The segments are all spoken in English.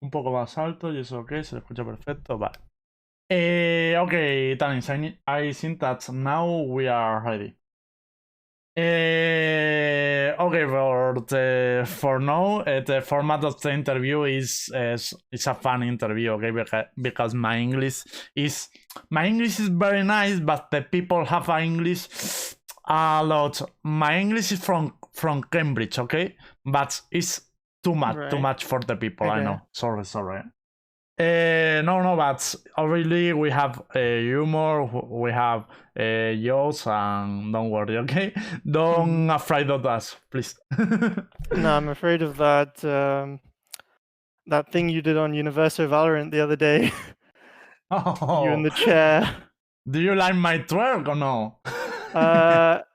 un poco más alto y eso, ok, se le escucha perfecto, vale. Ok, Tanis, I think that now we are ready. Okay, for now, the format of the interview is a fun interview, okay? Because my English is very nice, but the people have a English a lot. My English is from Cambridge, okay? But it's too much for the people. Okay. I know. Sorry. No, but really we have humor, we have jokes, and don't worry, okay? Don't afraid of us, please. No, I'm afraid of that that thing you did on Universo Valorant the other day. You in the chair. Do you like my twerk or no?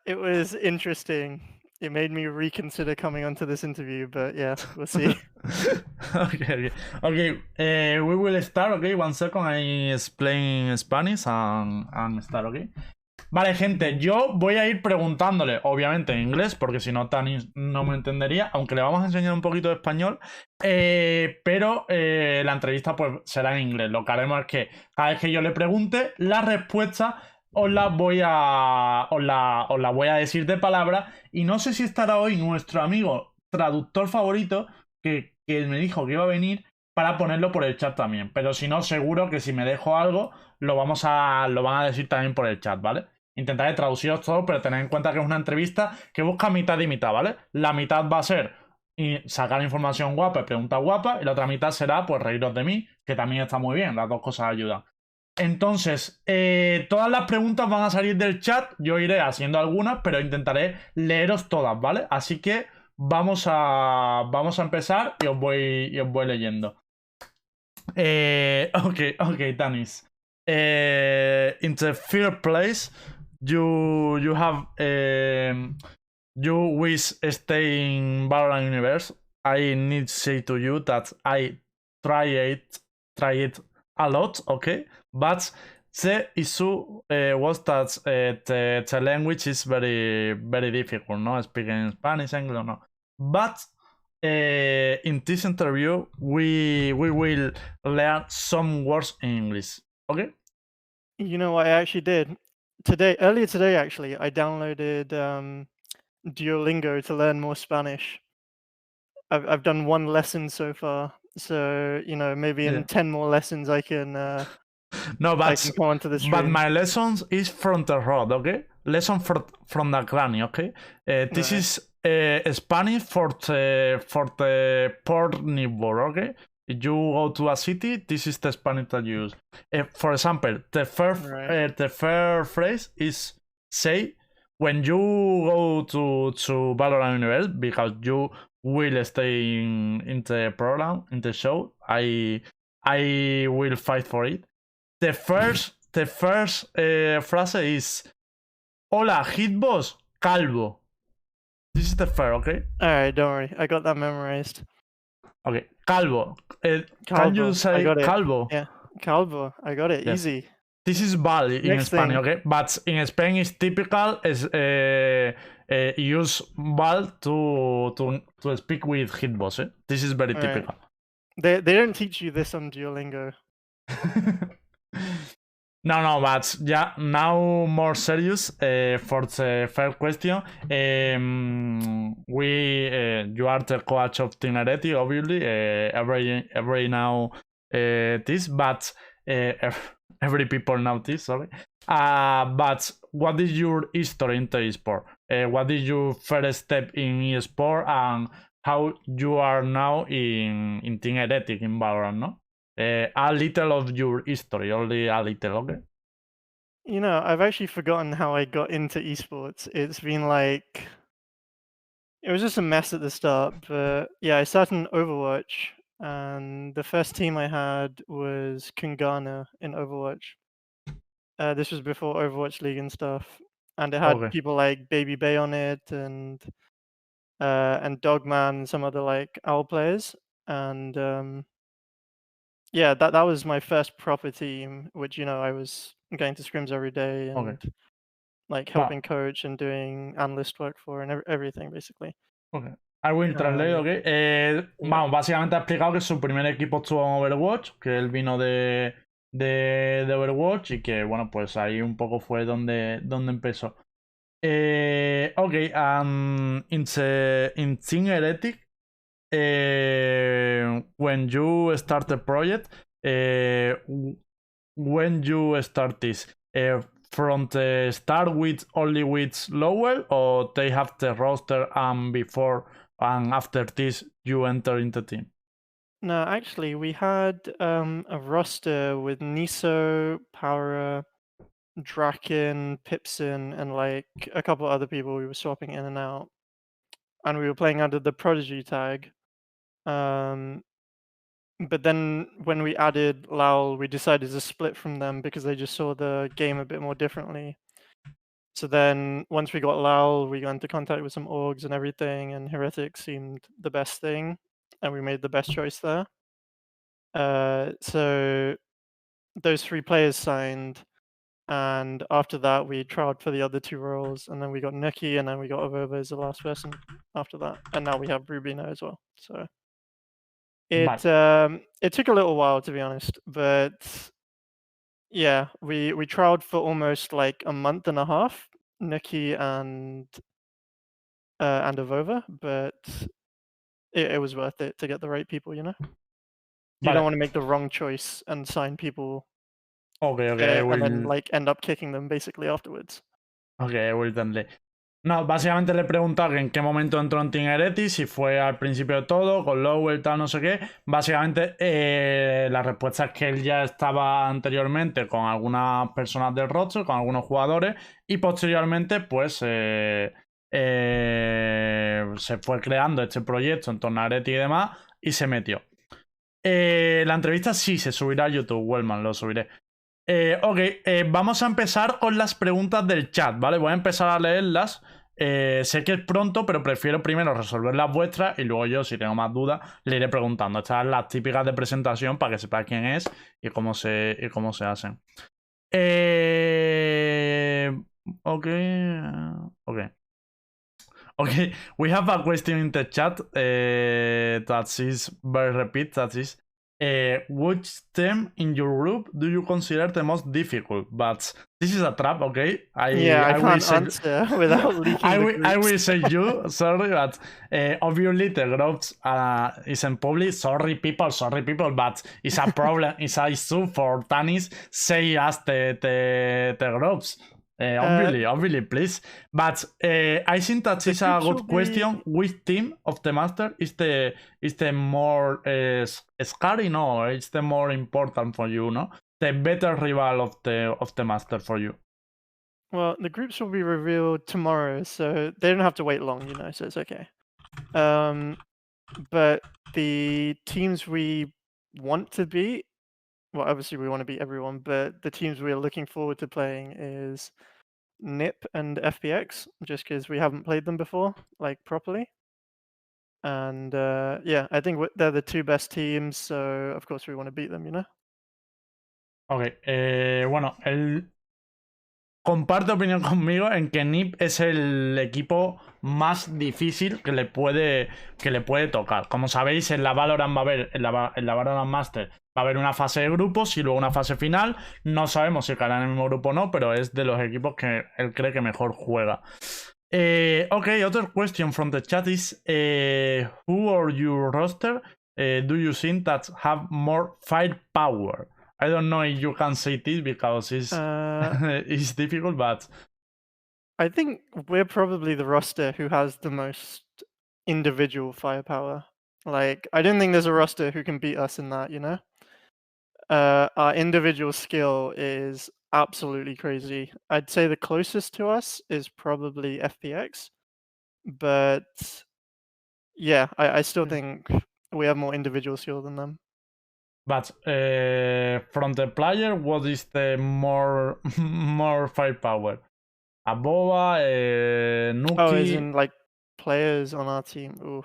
It was interesting. It made me reconsider coming onto this interview, but yeah, we'll see. Okay. We will start, okay? 1 second, I explain Spanish and start, okay? Vale, gente, yo voy a ir preguntándole, obviamente en inglés, porque si no, Tanis no me entendería, aunque le vamos a enseñar un poquito de español, pero la entrevista pues será en inglés. Lo que haremos es que cada vez que yo le pregunte, la respuesta os la voy a decir de palabra, y no sé si estará hoy nuestro amigo traductor favorito, que me dijo que iba a venir, para ponerlo por el chat también. Pero si no, seguro que si me dejo algo, lo van a decir también por el chat, ¿vale? Intentaré traduciros todo, pero tened en cuenta que es una entrevista que busca mitad y mitad, ¿vale? La mitad va a ser sacar información guapa y preguntas guapas, y la otra mitad será pues reíros de mí, que también está muy bien, las dos cosas ayudan. Entonces, todas las preguntas van a salir del chat, yo iré haciendo algunas, pero intentaré leeros todas, ¿vale? Así que vamos a empezar y os voy leyendo. Okay, Tanis. In the first place, you have you wish stay in Valorant universe. I need to say to you that I try it a lot, okay, but the issue was that the language is very difficult, no, speaking Spanish, English, no, but in this interview we will learn some words in English, okay? You know what I actually did? Earlier today actually, I downloaded Duolingo to learn more Spanish. I've done 1 lesson so far, so you know, maybe in 10 more lessons I can no, but I can come onto the stream. But my lessons is from the road, okay? Lesson from the granny, okay? This is Spanish for the poor neighbor, okay? If you go to a city, this is the Spanish that you use. For example, the first phrase is say when you go to Valorant Universe, because you will stay in the program, in the show. I will fight for it. The first phrase is hola, hitbox, calvo. This is the first, okay? Alright, don't worry. I got that memorized. Okay, calvo. Can you say calvo? Yeah, calvo. I got it. Yes. Easy. This is bald in Spanish, okay? But in Spain, it's typical use bald to speak with hitbox. Eh? This is very typical. They don't teach you this on Duolingo. No, but yeah, now more serious. For the first question, you are the coach of Team Heretics, obviously. Every now this, but every people know this. Sorry. But what is your history into esport? What is your first step in esport, and how you are now in Team Heretics in Valorant? No. A little of your history, only a little, okay? You know, I've actually forgotten how I got into esports. It's been like... It was just a mess at the start, but yeah, I started in Overwatch, and the first team I had was GANAR in Overwatch. This was before Overwatch League and stuff, and it had people like Baby Bay on it, and Dogman and some other like OWL players, and yeah, that was my first proper team, which, you know, I was going to scrims every day and like helping coach and doing analyst work for and everything basically. Okay. I will translate, ok. Vamos, básicamente ha explicado que su primer equipo estuvo en Overwatch, que él vino de Overwatch y que, bueno, pues ahí un poco fue donde empezó. Ok, in Team Heretics, when you start the project, when you start this, from the start with only with Lowell, or they have the roster and before and after this you enter into team? No, actually, we had a roster with Niso, Power, Draken, Pipson, and like a couple other people we were swapping in and out. And we were playing under the Prodigy tag. But then when we added Lowell, we decided to split from them because they just saw the game a bit more differently. So then once we got Lowell, we got into contact with some orgs and everything, and Heretics seemed the best thing, and we made the best choice there. So those 3 players signed, and after that we trialed for the other 2 roles, and then we got Nikki, and then we got Avova as the last person after that, and now we have Rubina as well. So it took a little while, to be honest, but yeah, we trialed for almost like a month and a half, Nikki and Avova, but it was worth it to get the right people, you know? You don't want to make the wrong choice and sign people Okay, and then like end up kicking them basically afterwards. Okay, I will translate. No, básicamente le preguntaba en qué momento entró en Team Heretics, si fue al principio de todo, con Lowell, tal, no sé qué. Básicamente, la respuesta es que él ya estaba anteriormente con algunas personas del roster, con algunos jugadores, y posteriormente, pues, se fue creando este proyecto en torno a Heretics y demás, y se metió. La entrevista sí se subirá a YouTube, Wellman, lo subiré. Ok, vamos a empezar con las preguntas del chat, ¿vale? Voy a empezar a leerlas. Sé que es pronto, pero prefiero primero resolver las vuestras y luego yo, si tengo más dudas, le iré preguntando. Estas son las típicas de presentación para que sepa quién es y cómo se hacen. Ok. Okay, we have a question in the chat that is very repeat. That is, which theme in your group do you consider the most difficult? But this is a trap, okay? I can't answer without leaking I will say you, sorry, but obviously the groups isn't public. Sorry people, but it's a problem. It's a issue for Tanizhq. Say us the groups. Obviously, please. But I think that is a good question. Which team of the master is the more scary? No, it's the more important for you, no? The better rival of the master for you. Well, the groups will be revealed tomorrow, so they don't have to wait long, you know, so it's okay. But the teams we want to beat, well, obviously we want to beat everyone, but the teams we're looking forward to playing is NIP and FPX, just because we haven't played them before, like, properly. And yeah, I think they're the 2 best teams, so of course we want to beat them, you know? Ok, bueno, él comparte opinión conmigo en que NIP es el equipo más difícil que le puede tocar. Como sabéis, en la Valorant va a haber, en la Valorant Masters va a haber una fase de grupos y luego una fase final. No sabemos si caerá en el mismo grupo o no, pero es de los equipos que él cree que mejor juega. Okay, other question from the chat is, who are your roster do you think that have more firepower? I don't know if you can say this because it's it's difficult, but I think we're probably the roster who has the most individual firepower. Like, I don't think there's a roster who can beat us in that, you know? Our individual skill is absolutely crazy. I'd say the closest to us is probably FPX, but yeah, I still think we have more individual skill than them. But from the player, what is the more firepower? Abova, Nuki. Oh, as in like players on our team. Ooh.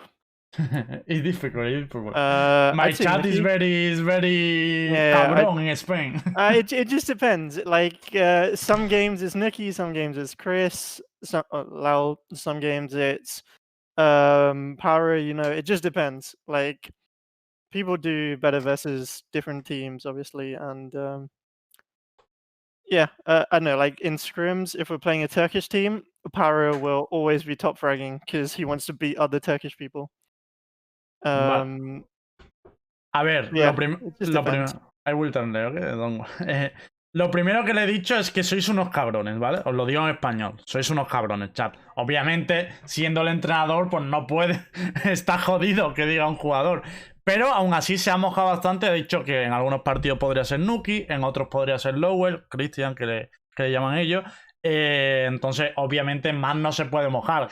It's difficult. My chat is very cabrón in Spain. It just depends. Like some games it's Nuki, some games it's Chris, some games it's Power, it just depends. Like, people do better versus different teams, obviously, and yeah, I don't know. Like in scrims, if we're playing a Turkish team, Power will always be top fragging because he wants to beat other Turkish people. Vale. A ver, Yeah, it just lo depends. primero. I will translate, ¿ok? Lo primero que le he dicho es que sois unos cabrones, ¿vale? Os lo digo en español. Sois unos cabrones, chat. Obviamente, siendo el entrenador, pues no puede. Está jodido que diga un jugador. Pero aún así se ha mojado bastante. Ha dicho que en algunos partidos podría ser Nuki, en otros podría ser Lowell, Christian, que le llaman ellos. Entonces, obviamente, más no se puede mojar.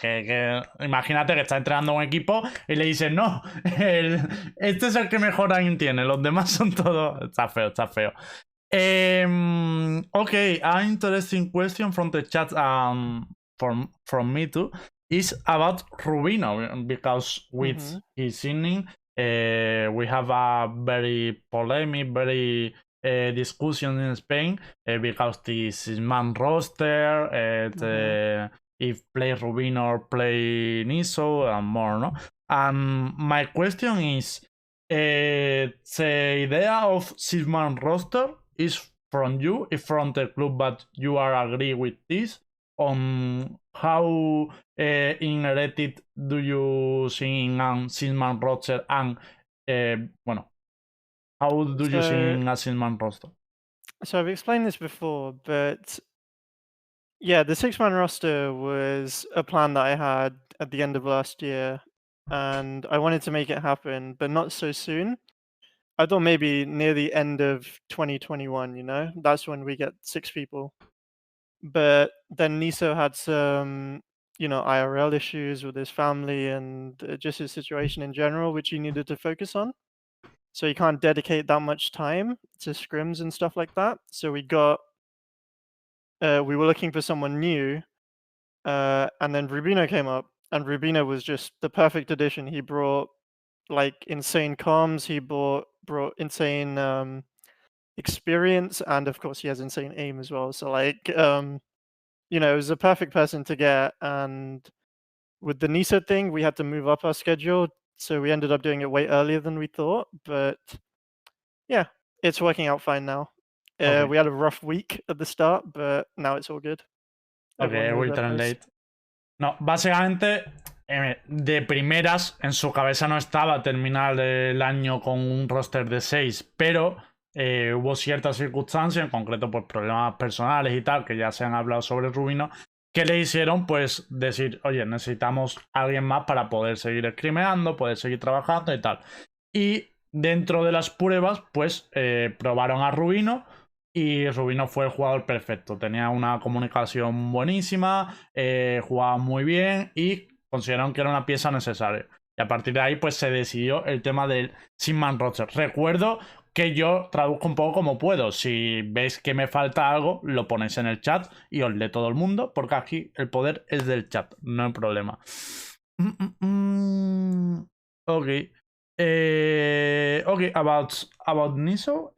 Imagínate que está entrenando un equipo y le dices, no, este es el que mejor aim tiene, los demás son todos. Está feo, está feo. Okay, an interesting question from the chat from me too is about Rubino, because with his singing, we have a very polemic, very discussion in Spain because this is man roster, if play Rubino or play Niso and more, no? My question is, the idea of six-man roster is from you, if from the club, but you are agree with this on how in Heretics do you sing a six-man roster and bueno, how do you sing a six-man roster? So I've explained this before, but yeah, the six-man roster was a plan that I had at the end of last year, and I wanted to make it happen, but not so soon. I thought maybe near the end of 2021, that's when we get 6 people. But then Niso had some, IRL issues with his family and just his situation in general, which he needed to focus on. So he can't dedicate that much time to scrims and stuff like that. So we were looking for someone new, and then Rubino came up, and Rubino was just the perfect addition. He brought like insane comms, he brought insane experience, and of course he has insane aim as well. So like it was a perfect person to get. And with the Niso thing, we had to move up our schedule, so we ended up doing it way earlier than we thought. But yeah, it's working out fine now. Okay. We had a rough week at the start, but now it's all good. Okay, I will translate. No, básicamente, de primeras, en su cabeza no estaba terminar el año con un roster de 6, pero hubo ciertas circunstancias, en concreto pues problemas personales y tal, que ya se han hablado sobre Rubino, que le hicieron pues decir, oye, necesitamos a alguien más para poder seguir screameando, poder seguir trabajando y tal. Y dentro de las pruebas, pues probaron a Rubino. Y Rubino fue el jugador perfecto. Tenía una comunicación buenísima, jugaba muy bien y consideraron que era una pieza necesaria. Y a partir de ahí, pues se decidió el tema del Six-Man roster. Recuerdo que yo traduzco un poco como puedo. Si veis que me falta algo, lo ponéis en el chat y os lee todo el mundo, porque aquí el poder es del chat, no hay problema. Ok. Ok, about Niso.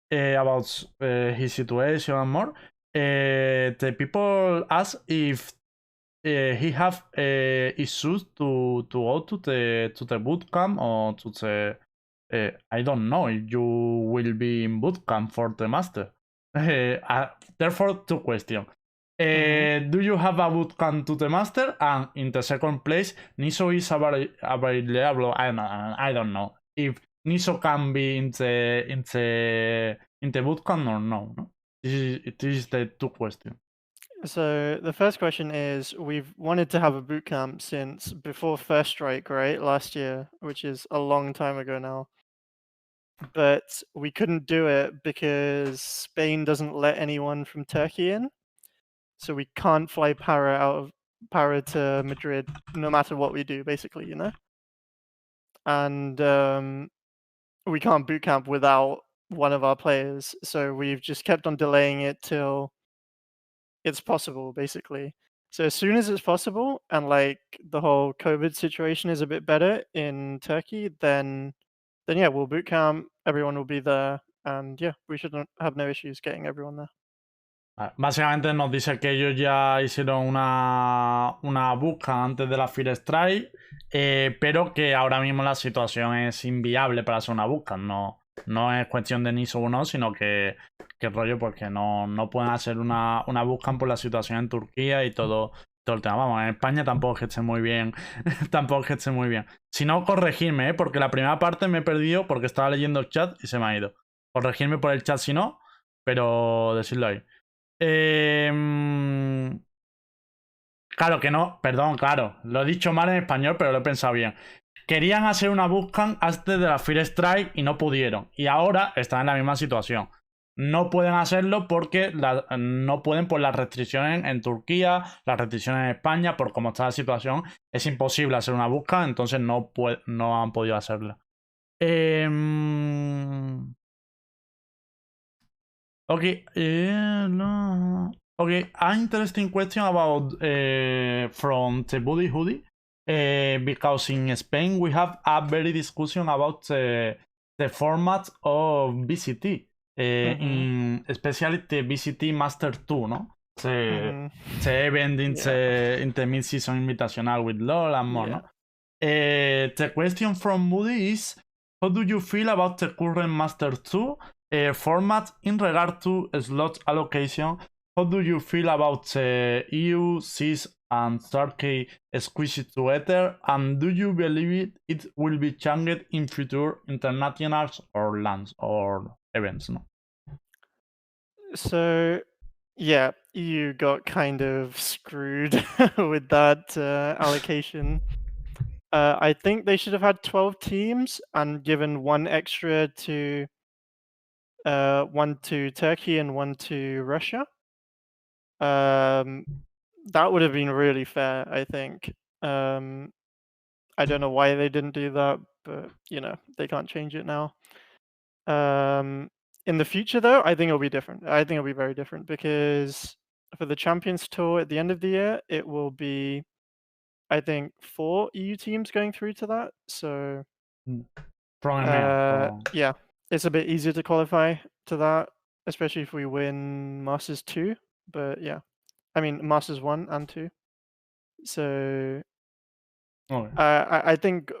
About his situation and more. The people ask if he have issues to go to the boot camp or to the I don't know if you will be in boot camp for the master. Therefore, two questions. Do you have a boot camp to the master? And in the second place, Niso is available. I don't know if Niso can be in the bootcamp or no? This is the two questions. So the first question is, we've wanted to have a bootcamp since before First Strike, right? Last year, which is a long time ago now. But we couldn't do it because Spain doesn't let anyone from Turkey in. So we can't fly Para to Madrid no matter what we do, basically, And we can't bootcamp without one of our players. So we've just kept on delaying it till it's possible, basically. So as soon as it's possible and like the whole COVID situation is a bit better in Turkey, then yeah, we'll boot camp, everyone will be there, and yeah, we should have no issues getting everyone there. Básicamente nos dice que ellos ya hicieron una búsqueda antes de la Fire Strike, pero que ahora mismo la situación es inviable para hacer una búsqueda. No es cuestión de ni o no, sino que rollo, porque no pueden hacer una búsqueda por la situación en Turquía y todo el tema. Vamos, en España tampoco es que esté muy bien. Tampoco es que esté muy bien. Si no, corregirme, porque la primera parte me he perdido porque estaba leyendo el chat y se me ha ido. Corregirme por el chat si no, pero decirlo ahí. Claro que no, perdón, claro. Lo he dicho mal en español, pero lo he pensado bien. Querían hacer una búsqueda antes de la Fire Strike y no pudieron. Y ahora están en la misma situación. No pueden hacerlo porque no pueden por las restricciones en Turquía, las restricciones en España, por cómo está la situación. Es imposible hacer una búsqueda, entonces no han podido hacerla. Okay, no. Okay, an interesting question about from the Buddy Hoodie, because in Spain we have a very discussion about the format of VCT, in especially the VCT Master 2, no? The event in the mid-season invitational with LOL and more, no? The question from Moody is, how do you feel about the current Master 2 format in regard to slot allocation? How do you feel about the EU, CIS, and Turkey squeezed together? And do you believe it will be changed in future internationals or lands or events? No? So, yeah, EU got kind of screwed with that allocation. I think they should have had 12 teams and given one extra to one to Turkey and one to Russia. That would have been really fair, I think. I don't know why they didn't do that, but they can't change it now. In the future, though, I think it'll be different. I think it'll be very different because for the Champions Tour at the end of the year, it will be, I think, 4 EU teams going through to that. So, yeah, it's a bit easier to qualify to that, especially if we win Masters 2. But yeah, I mean Masters 1 and 2. So I think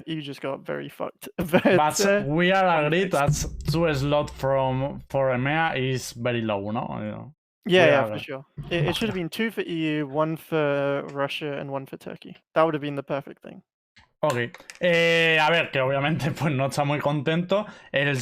you just got very fucked. But we are agreed that 2 slot for EMEA is very low, no? Yeah, for sure. It should have been 2 for EU, 1 for Russia, and 1 for Turkey. That would have been the perfect thing. Ok. A ver, que obviamente pues no está muy contento. Él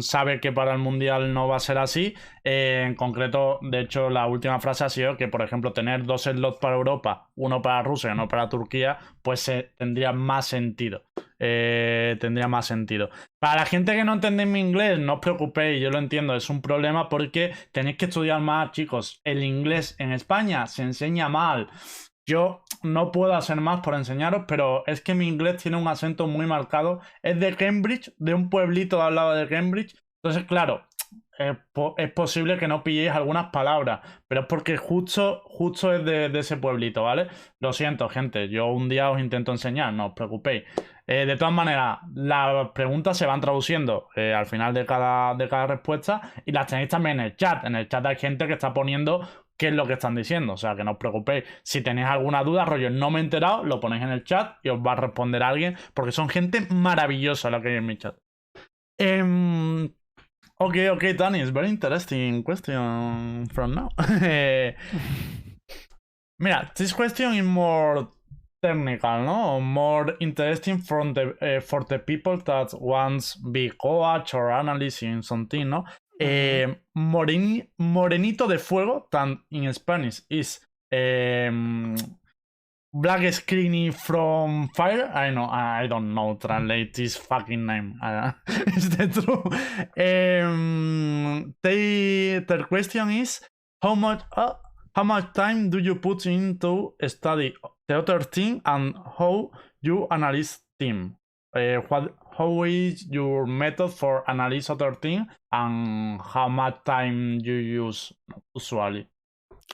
sabe que para el Mundial no va a ser así. En concreto, de hecho, la última frase ha sido que, por ejemplo, tener 2 slots para Europa, uno para Rusia y uno para Turquía, pues tendría más sentido. Tendría más sentido. Para la gente que no entendéis mi inglés, no os preocupéis, yo lo entiendo, es un problema porque tenéis que estudiar más, chicos. El inglés en España se enseña mal. Yo no puedo hacer más por enseñaros, pero es que mi inglés tiene un acento muy marcado. Es de Cambridge, de un pueblito al lado de Cambridge. Entonces, claro, es posible que no pilléis algunas palabras, pero es porque justo es de ese pueblito, ¿vale? Lo siento, gente. Yo un día os intento enseñar, no os preocupéis. De todas maneras, las preguntas se van traduciendo al final de cada respuesta y las tenéis también en el chat. En el chat hay gente que está poniendo qué es lo que están diciendo, o sea, que no os preocupéis. Si tenéis alguna duda, rollo, no me he enterado, lo ponéis en el chat y os va a responder alguien, porque son gente maravillosa la que hay en mi chat. Okay, Danny, it's very interesting question from now. Mira, this question is more technical, no? More interesting from the for the people that wants be coach or analyst in something, no? Morenito de fuego, that in Spanish is black screeny from fire. I don't know translate this fucking name. Is that true? The question is how much time do you put into study the other team and how you analyze team? How is your method for analyze other team and how much time you use usually?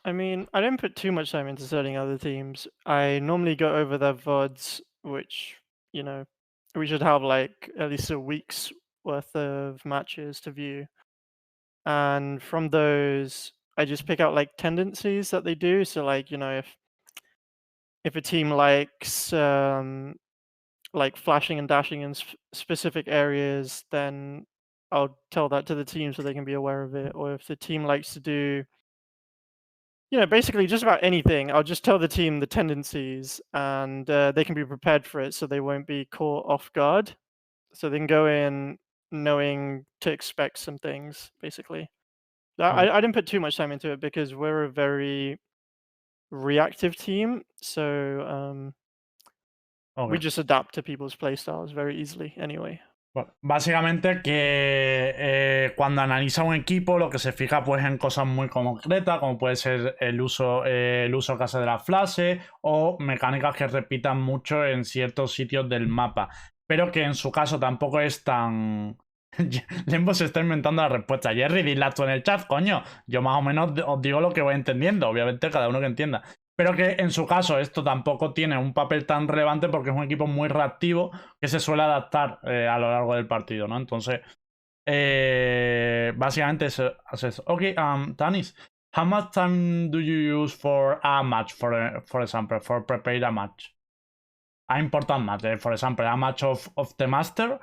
I mean, I don't put too much time into studying other teams. I normally go over their VODs, which, we should have like at least a week's worth of matches to view. And from those, I just pick out like tendencies that they do. So like, you know, if a team likes like flashing and dashing in specific areas, then I'll tell that to the team so they can be aware of it. Or if the team likes to do, you know, basically just about anything, I'll just tell the team the tendencies, and they can be prepared for it, so they won't be caught off guard. So they can go in knowing to expect some things, basically. Okay. I didn't put too much time into it because we're a very reactive team, so we Okay. just adapt to people's playstyles very easily anyway. Bueno, básicamente que cuando analiza un equipo lo que se fija pues en cosas muy concretas, como puede ser el uso que hace de las flashes o mecánicas que repitan mucho en ciertos sitios del mapa, pero que en su caso tampoco es tan... Lembo se está inventando la respuesta. Jerry, dila tú en el chat, coño. Yo más o menos os digo lo que voy entendiendo, obviamente cada uno que entienda. Pero que en su caso esto tampoco tiene un papel tan relevante porque es un equipo muy reactivo que se suele adaptar a lo largo del partido, ¿no? Entonces, básicamente es eso. Ok, Tanis, how much time do you use for a match, for example, for prepare a match? An important match, for example, a match of the master,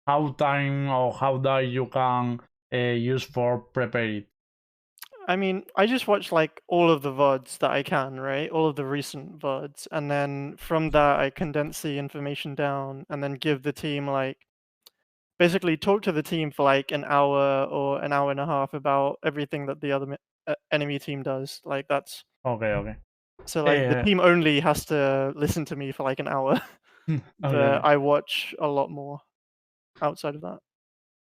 how time or how that you can use for prepare it? I mean, I just watch like all of the VODs that I can, right? All of the recent VODs. And then from that, I condense the information down and then give the team like basically talk to the team for like an hour or an hour and a half about everything that the other enemy team does. Like that's Okay. so like the team only has to listen to me for like an hour, but I watch a lot more outside of that.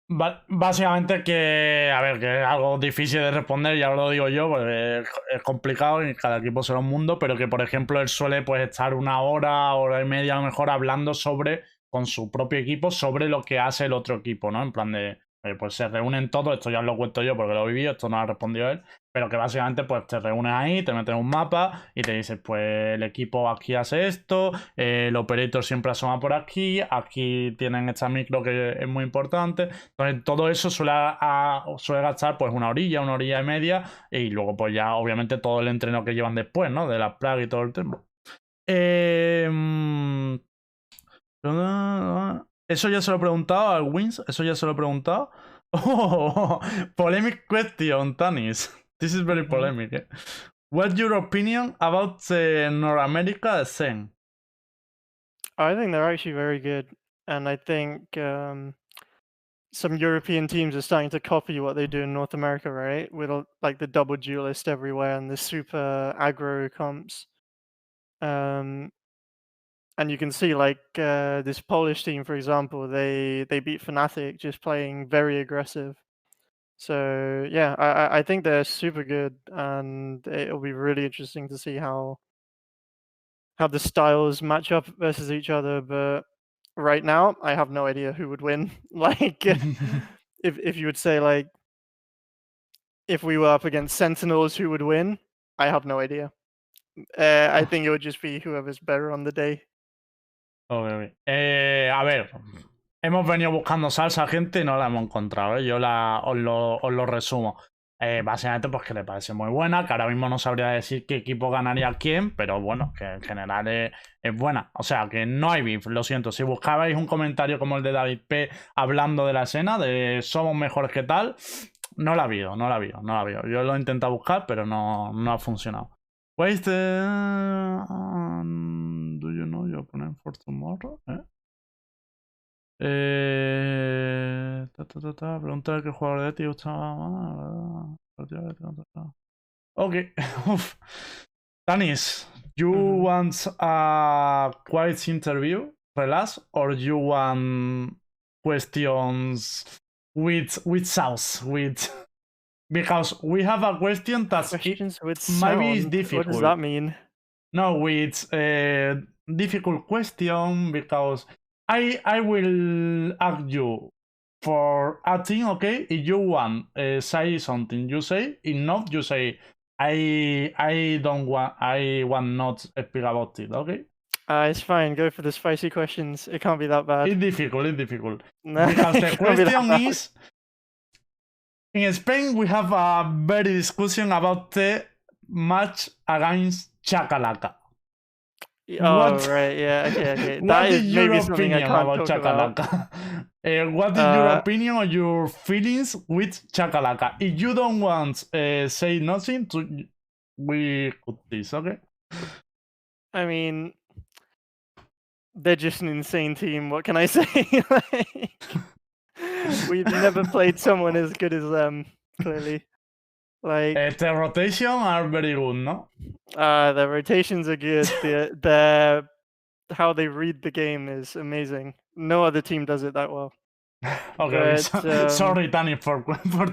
Básicamente que, a ver, que es algo difícil de responder, ya os lo digo yo, porque es complicado y cada equipo será un mundo, pero que por ejemplo él suele pues estar una hora y media a lo mejor hablando sobre, con su propio equipo, sobre lo que hace el otro equipo, ¿no? En plan de, pues se reúnen todos, esto ya os lo cuento yo porque lo he vivido, esto no lo ha respondido él, pero que básicamente pues te reúnes ahí, te metes en un mapa y te dices pues el equipo aquí hace esto, el operator siempre asoma por aquí, aquí tienen esta micro que es muy importante, entonces todo eso suele gastar pues una horilla y media y luego pues ya obviamente todo el entreno que llevan después, ¿no? De las plagas y todo el tiempo. Eso ya se lo he preguntado al Wins, eso ya se lo he preguntado. Oh, polemic question, Tanis. This is very polemic. Eh? What's your opinion about the North America scene? I think they're actually very good, and I think some European teams are starting to copy what they do in North America, right? With like the double duelist everywhere and the super aggro comps. And you can see like this Polish team, for example, they beat Fnatic just playing very aggressive. So yeah, I think they're super good, and it'll be really interesting to see how the styles match up versus each other. But right now, I have no idea who would win. Like, if you would say like, if we were up against Sentinels, who would win? I have no idea. I think it would just be whoever's better on the day. Okay. A ver, hemos venido buscando salsa, gente, y no la hemos encontrado. ¿Eh? Yo os lo resumo. Básicamente, pues que le parece muy buena, que ahora mismo no sabría decir qué equipo ganaría quién, pero bueno, que en general es buena. O sea, que no hay beef, lo siento. Si buscabais un comentario como el de David P. hablando de la escena, de somos mejores que tal, no la ha habido. Yo lo he intentado buscar, pero no ha funcionado. Wait, do you know your opponent for tomorrow? Pregunta de qué jugador de ti gustaba más. Okay. Tanis, you want a quiet interview, relax, or you want questions with sauce, with... Because we have a question that maybe is difficult. What does that mean? No, it's a difficult question because I will ask you for a thing, okay? If you want say something, you say. If not, you say I want not speak about it, okay? It's fine. Go for the spicy questions. It can't be that bad. It's difficult. No, Because the question is in Spain we have a very discussion about the match against Chakalaka. Oh, right, yeah, okay. What That is is your maybe something I opinion can't about talk about. Chakalaka? What is your opinion or your feelings with Chakalaka? If you don't want say nothing, we could this, okay? I mean, they're just an insane team. What can I say? Like, we've never played someone as good as them, clearly. Like, the rotation are very good, no? the rotations are good. The how they read the game is amazing. No other team does it that well. Okay, But, sorry, Tani, for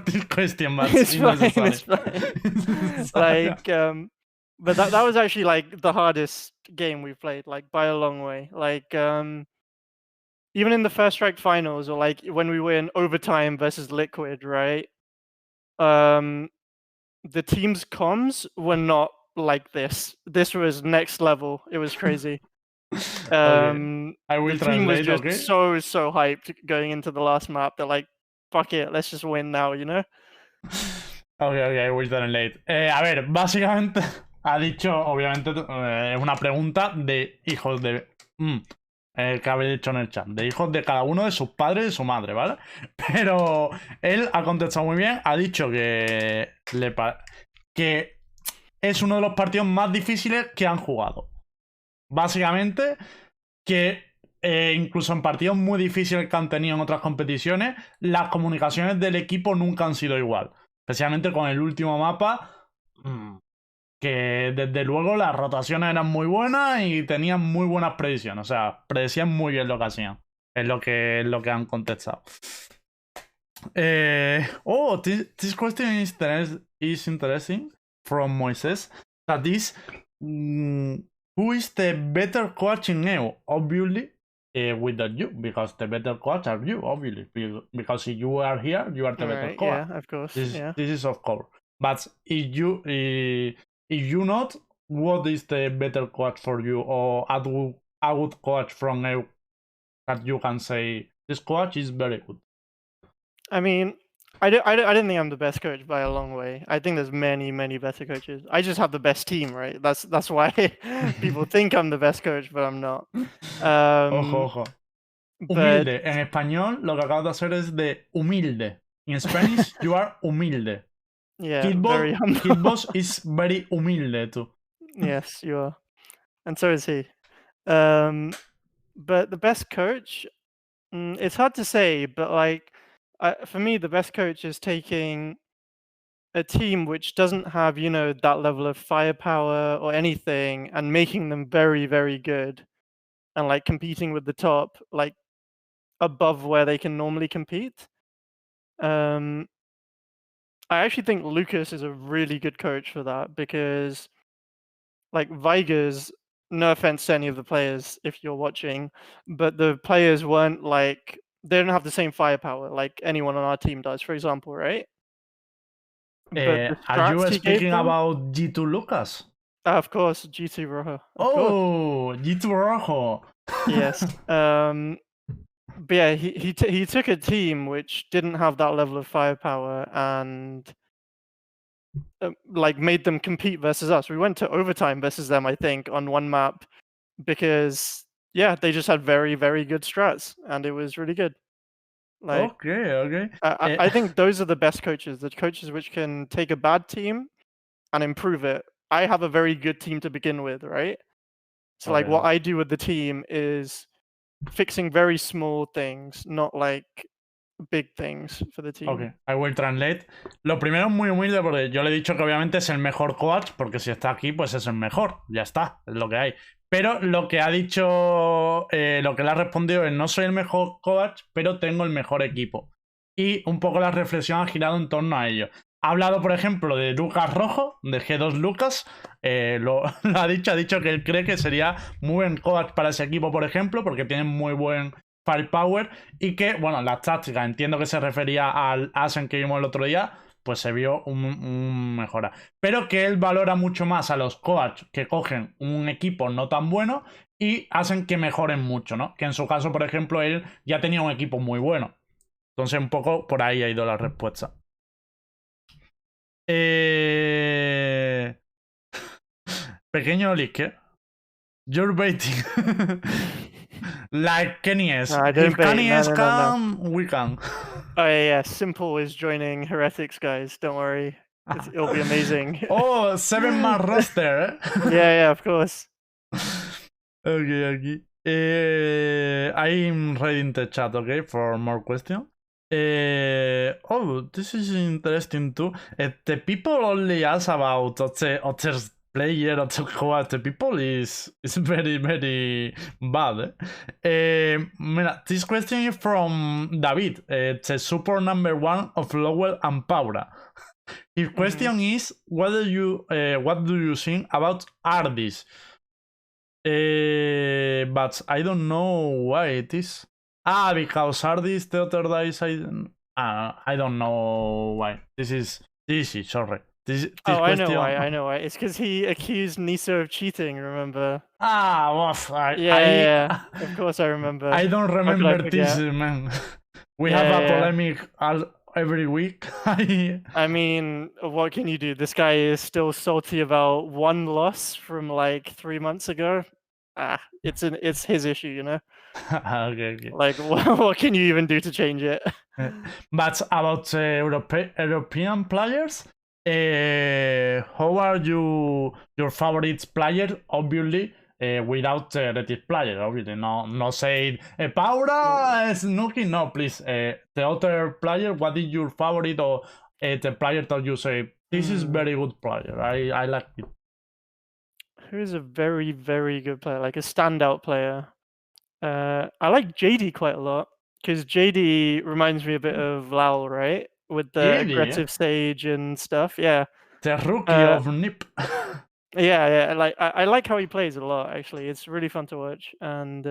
this question, but it's fine. unnecessary. It's fine. Like, but that was actually like the hardest game we played, like by a long way. Like, even in the first strike finals, or like when we were in overtime versus Liquid, right? The team's comms were not like this. This was next level. It was crazy. Okay. I will The team was translate, just okay? so hyped going into the last map. They're like, fuck it, let's just win now, you know? Ok, I will translate. A ver, básicamente ha dicho, obviamente, una pregunta de hijos de... que habéis dicho en el chat, de hijos de cada uno de sus padres y su madre, ¿vale? Pero él ha contestado muy bien, ha dicho que es uno de los partidos más difíciles que han jugado. Básicamente, que incluso en partidos muy difíciles que han tenido en otras competiciones, las comunicaciones del equipo nunca han sido igual. Especialmente con el último mapa, que desde luego las rotaciones eran muy buenas y tenían muy buenas predicciones. O sea, predecían muy bien lo que hacían. Es lo que han contestado. This question is interesting from Moises. That is, who is the better coach in EU? Obviously, without you, because the better coach are you, obviously. Because if you are here, you are the better coach. Yeah, of course. This is of course. But if you not, what is the better coach for you, or a good coach from EU that you can say this coach is very good? I mean, I don't think I'm the best coach by a long way. I think there's many better coaches. I just have the best team, right? That's why people think I'm the best coach, but I'm not. Ojo. Humilde. En español, lo que acabas de hacer es de humilde. In Spanish, you are humilde. Yeah, very humble. Kidboss is very humilde too. Yes, you are. And so is he. But the best coach, it's hard to say, but like, for me, the best coach is taking a team which doesn't have, you know, that level of firepower or anything, and making them very good, and like competing with the top, like above where they can normally compete. I actually think Lucas is a really good coach for that, because like Vigors, no offense to any of the players if you're watching, but the players weren't like, they don't have the same firepower like anyone on our team does, for example, right? But are you speaking about G2 Lucas? Of course, G2 Rojo. G2 Rojo. Yes. But yeah, he took a team which didn't have that level of firepower and like made them compete versus us. We went to overtime versus them, I think, on one map, because yeah, they just had very good strats, and it was really good. Like, okay. I think those are the best coaches, the coaches which can take a bad team and improve it. I have a very good team to begin with, right? So like what I do with the team is fixing very small things, not like big things for the team. Ok, I will translate. Lo primero es muy humilde porque yo le he dicho que obviamente es el mejor coach, porque si está aquí, pues es el mejor. Ya está, es lo que hay. Pero lo que ha dicho, lo que le ha respondido es: no soy el mejor coach, pero tengo el mejor equipo. Y un poco la reflexión ha girado en torno a ello. Ha hablado, por ejemplo, de Lucas Rojo, de G2 Lucas. Lo ha dicho que él cree que sería muy buen coach para ese equipo, por ejemplo, porque tiene muy buen firepower. Y que, bueno, las tácticas, entiendo que se refería al Asen que vimos el otro día, pues se vio un mejora. Pero que él valora mucho más a los coaches que cogen un equipo no tan bueno y hacen que mejoren mucho, ¿no? Que en su caso, por ejemplo, él ya tenía un equipo muy bueno. Entonces, un poco por ahí ha ido la respuesta. Pequeño leak, You're baiting. Like Kenny S. No, I don't If bait. Kenny No, S no, no, no. can, we can. Oh yeah, Simple is joining Heretics, guys. Don't worry, it'll be amazing. Oh, 7-man roster. Yeah, of course. Okay. I'm reading the chat, okay, for more questions. Oh, this is interesting too. The people only ask about other player, other people is very, very bad. Mira, this question is from David, the support number 1 of Lowell and Paula. His question is, what do you think about artists? But I don't know why it is. Because artists, the other days, I don't know why. This is easy, sorry. This I question... know why. It's because he accused Niso of cheating, remember? Well, Yeah, of course I remember. I don't remember this, man. We have a polemic every week. I mean, what can you do? This guy is still salty about one loss from like 3 months ago. It's his issue, you know? Okay. Like, what can you even do to change it? But about European players, how are your favorite player? Obviously, without the player, obviously. No say Paula Snooki. No, please. The other player, what is your favorite, or the player that you say this is very good player? I like it. Who is a very, very good player, like a standout player? I like JD quite a lot, because JD reminds me a bit of Lal, right? With the JD, aggressive stage and stuff, yeah. The rookie of NIP. Yeah, like I like how he plays a lot, actually. It's really fun to watch. And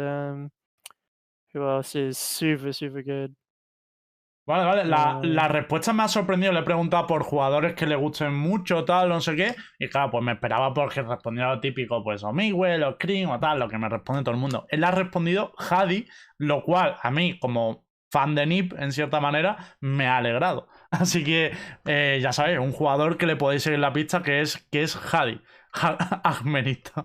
who else is super, super good? Vale. La respuesta me ha sorprendido. Le he preguntado por jugadores que le gusten mucho, tal, no sé qué. Y claro, pues me esperaba porque respondiera lo típico, pues o Miguel, o Scream, o tal, lo que me responde todo el mundo. Él ha respondido Hadi, lo cual a mí, como fan de NIP, en cierta manera, me ha alegrado. Así que, ya sabéis, un jugador que le podéis seguir la pista que es Hadi. Ahmenita.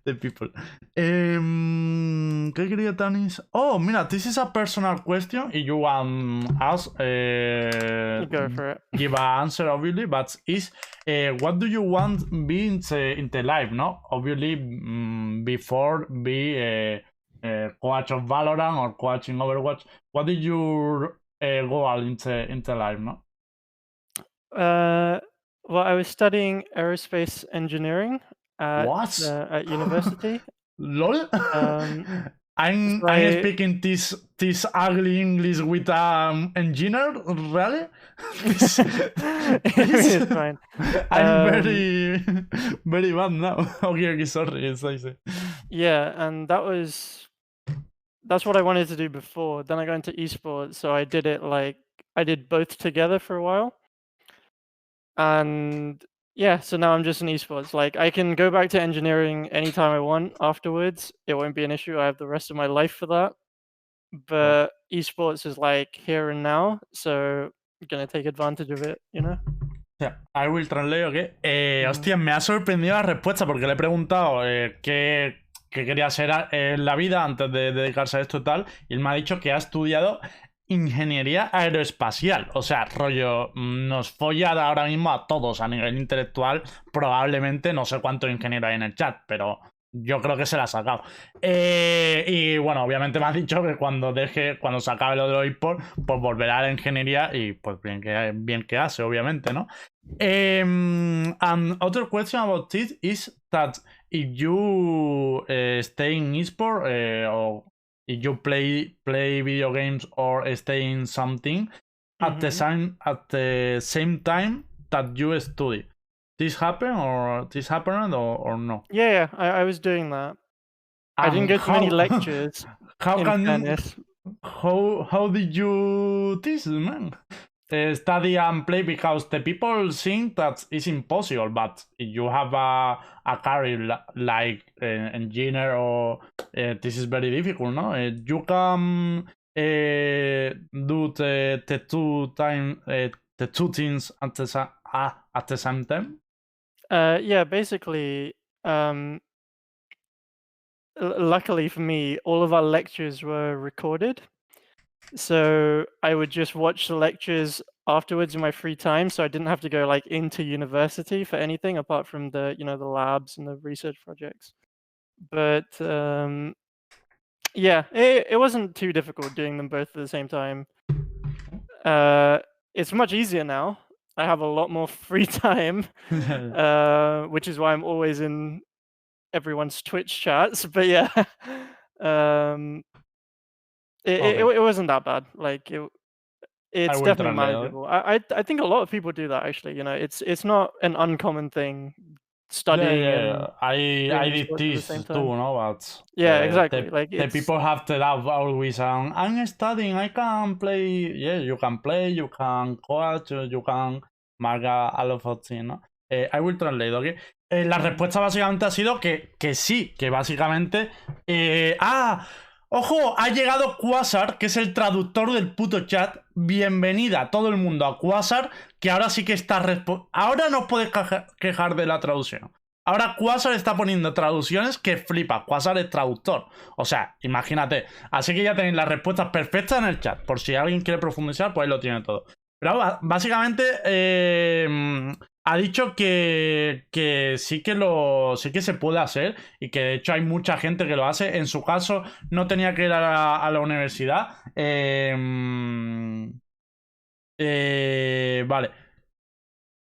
The people. ¿Qué quería Tanis? Oh, mira, this is a personal question. If you want us, go for it. Give an answer, obviously, but is what do you want be in the life, no? Obviously, before be coach of Valorant or coach in Overwatch, what did your goal in the life, no? Well, I was studying aerospace engineering at university. LOL. I'm I speaking this ugly English with engineer, really? It's fine. I'm very very bad now. Okay, sorry. Yeah, and that's what I wanted to do before. Then I got into esports, so I did both together for a while. And yeah, so now I'm just in esports. Like, I can go back to engineering anytime I want afterwards. It won't be an issue. I have the rest of my life for that. But esports is like here and now, so I'm gonna take advantage of it, you know? Yeah, I will translate, okay. Hostia, me ha sorprendido la respuesta porque le he preguntado qué quería hacer en la vida antes de dedicarse a esto y tal, y él me ha dicho que ha estudiado ingeniería aeroespacial. O sea, rollo, nos folla ahora mismo a todos a nivel intelectual. Probablemente, no sé cuántos ingenieros hay en el chat, pero yo creo que se la ha sacado. Y bueno, obviamente me ha dicho que cuando se acabe lo de los esports, pues volverá a la ingeniería y pues bien que hace, obviamente, ¿no? And other question about this is that if you stay in esport or if you play video games or stay in something at the same time that you study. This happened or no? Yeah, I was doing that. I didn't go to many lectures. How did you this, man? Study and play, because the people think that it's impossible, but if you have a career like engineer or this is very difficult, no? You can do the two things at at the same time? Yeah, basically, luckily for me, all of our lectures were recorded. So I would just watch the lectures afterwards in my free time, so I didn't have to go like into university for anything apart from the the labs and the research projects. But yeah, it wasn't too difficult doing them both at the same time. It's much easier now. I have a lot more free time, which is why I'm always in everyone's Twitch chats. But yeah, it wasn't that bad. Like it's will definitely translate, okay? manageable. I think a lot of people do that actually. It's not an uncommman thing studying and I doing did esports at the this same too, time. no? But Yeah, exactly. Like the it's people have to love always. I'm studying. I can play. Yeah, you can play. You can coach. You can mark a lot of things, ¿no? I will translate, ¿ok? La respuesta básicamente ha sido que sí, que básicamente. Ojo, ha llegado Quasar, que es el traductor del puto chat. Bienvenida a todo el mundo a Quasar, que ahora sí que está... Ahora no os podéis quejar de la traducción. Ahora Quasar está poniendo traducciones que flipa. Quasar es traductor. O sea, imagínate. Así que ya tenéis las respuestas perfectas en el chat. Por si alguien quiere profundizar, pues ahí lo tiene todo. Pero básicamente ha dicho que sí que se puede hacer y que de hecho hay mucha gente que lo hace. En su caso no tenía que ir a la universidad. Vale.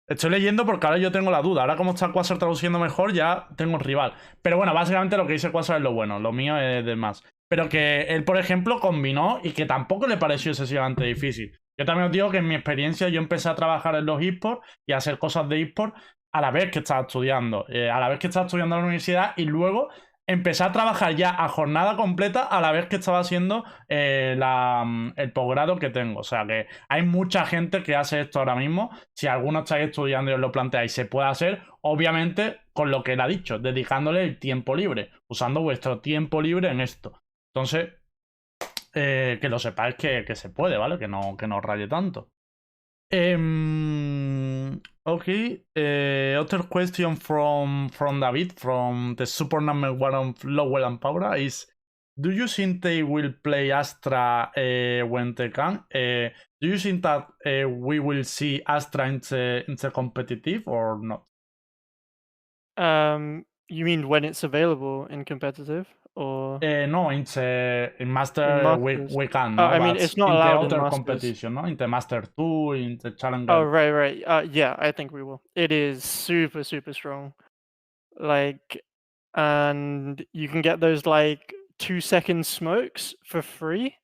Estoy leyendo porque ahora yo tengo la duda. Ahora como está Quasar traduciendo mejor ya tengo rival. Pero bueno, básicamente lo que dice Quasar es lo bueno. Lo mío es de más. Pero que él, por ejemplo, combinó y que tampoco le pareció excesivamente difícil. Yo también os digo que en mi experiencia yo empecé a trabajar en los esports y a hacer cosas de esports a la vez que estaba estudiando. A la vez que estaba estudiando en la universidad y luego empecé a trabajar ya a jornada completa a la vez que estaba haciendo el posgrado que tengo. O sea que hay mucha gente que hace esto ahora mismo. Si alguno estáis estudiando y os lo planteáis, se puede hacer, obviamente con lo que él ha dicho, dedicándole el tiempo libre, usando vuestro tiempo libre en esto. Entonces, que lo sepáis que se puede, ¿vale? Que no os raye tanto. Okay. Other question from David from the super number one of Lowell and Paula is: do you think they will play Astra when they can? Do you think that we will see Astra in the competitive or not? You mean when it's available in competitive or No, in Master we can. No? I mean, it's not allowed in the other Masters. competition, no? In the Master 2, in the Challenger. Oh, right. Yeah, I think we will. It is super strong. Like, and you can get those like 2-second smokes for free.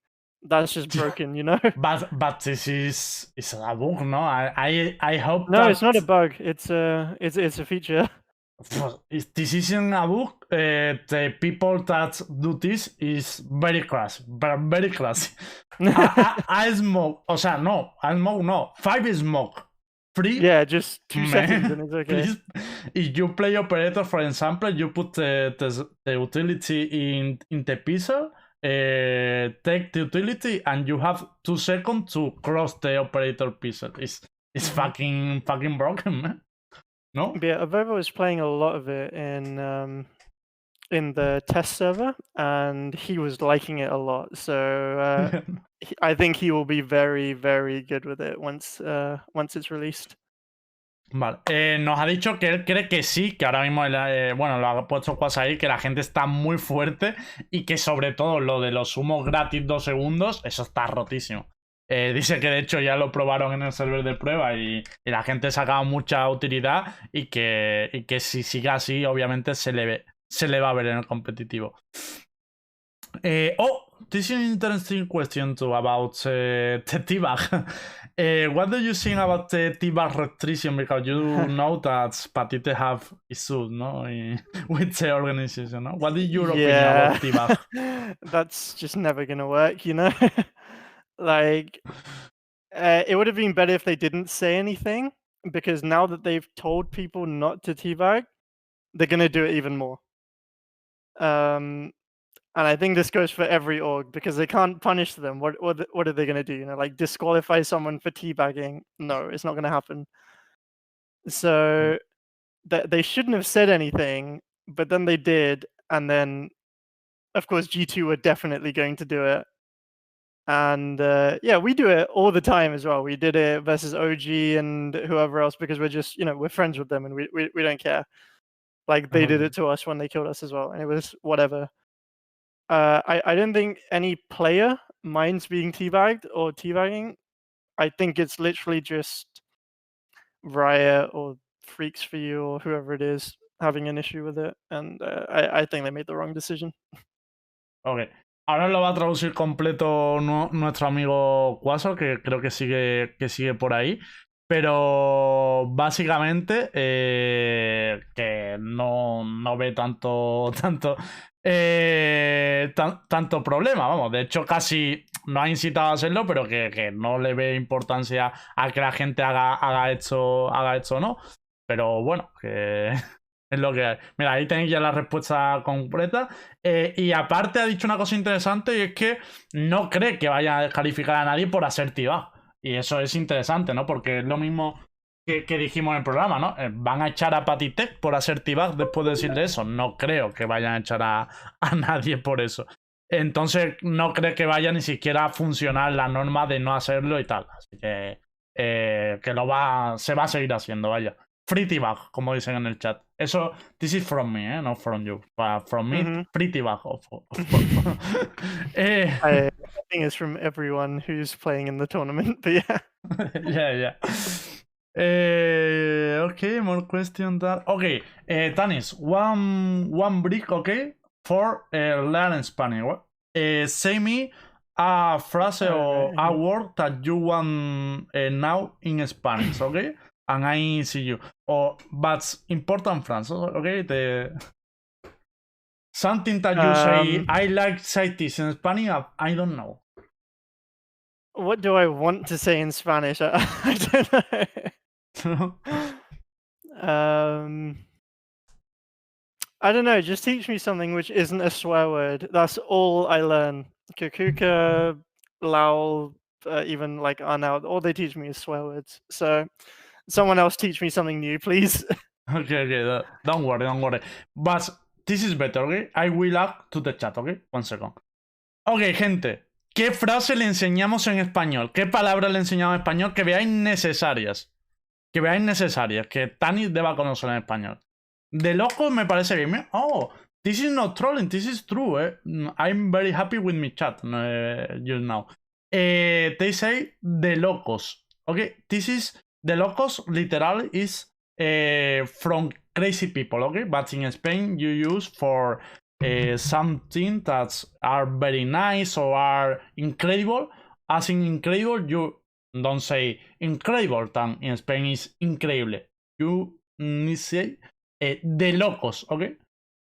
That's just broken, you know? But this is a bug, no? I hope no, it's not a bug. It's a feature. This isn't a bug. The people that do this is very classy. Very classy. I smoke. O sea, no. I smoke, no. 5 smoke. Free. Yeah, just 2 seconds and it's okay. Please, if you play operator, for example, you put the utility in the pixel, take the utility, and you have 2 seconds to cross the operator pixel. It's fucking broken, man. No? Yeah, Avovo was playing a lot of it in the test server, and he was liking it a lot. So I think he will be very good with it once it's released. Vale, nos ha dicho que él cree que sí, que ahora mismo, bueno, lo ha puesto cosas ahí, que la gente está muy fuerte y que sobre todo lo de los humos gratis 2 segundos, eso está rotísimo. Dice que de hecho ya lo probaron en el server de prueba y la gente sacaba mucha utilidad y que si sigue así, obviamente se le va a ver en el competitivo. This is an interesting question too about the teabag. What do you think about the teabag restriction? Because you know that Patite have issues, no, with the organization. No? What is your opinion about teabag? That's just never gonna work, you know. Like, it would have been better if they didn't say anything, because now that they've told people not to teabag, they're gonna do it even more. And I think this goes for every org, because they can't punish them. What are they gonna do? You know, like disqualify someone for teabagging? No, it's not gonna happen. So they shouldn't have said anything, but then they did, and then, of course, G2 were definitely going to do it. And yeah, we do it all the time as well. We did it versus OG and whoever else because we're just, we're friends with them and we don't care. Like they did it to us when they killed us as well, and it was whatever. I don't think any player minds being teabagged or teabagging. I think it's literally just Riot or Freaks for You or whoever it is having an issue with it, and I think they made the wrong decision. Ok. Ahora lo va a traducir completo nuestro amigo Quasar, que creo que sigue por ahí. Pero básicamente que no ve tanto problema, vamos. De hecho, casi no ha incitado a hacerlo, pero que no le ve importancia a que la gente haga esto o no. Pero bueno, que es lo que hay. Mira, ahí tenéis ya la respuesta completa. Y aparte ha dicho una cosa interesante y es que no cree que vaya a descalificar a nadie por hacer T-Bag. Y eso es interesante, ¿no? Porque es lo mismo que dijimos en el programa, ¿no? Van a echar a Patitech por hacer T-Bag después de decirle eso. No creo que vayan a echar a nadie por eso. Entonces no cree que vaya ni siquiera a funcionar la norma de no hacerlo y tal. Así que se va a seguir haciendo, vaya. Free T-Bag, como dicen en el chat. Eso, this is from me, not from you. From me, free T-Bag, of course. I think it's from everyone who's playing in the tournament, but yeah. Yeah. Okay, more questions there. Okay, Tanis, one brick, okay, for learn Spanish. Say me a phrase or a word that you want now in Spanish, okay? And I see you. But important phrase, okay? Something that you say, I like say this in Spanish, I don't know. What do I want to say in Spanish? I don't know. I don't know, just teach me something which isn't a swear word. That's all I learn. Kukuka, Lao, even like Arnaud, all they teach me is swear words. So someone else teach me something new, please. Okay, don't worry. But this is better, okay? I will add to the chat, okay? 1 second. Ok, gente. ¿Qué frase le enseñamos en español? ¿Qué palabras le enseñamos en español que veáis necesarias? Que Tani deba conocer en español. De loco me parece bien. Oh, this is not trolling, this is true. I'm very happy with my chat just now. They say de locos. Okay, this is de locos literal is from crazy people. Okay, but in Spain you use for something that are very nice or are incredible. As in incredible, you don't say incredible. In Spain is increíble. You need to say de locos, okay?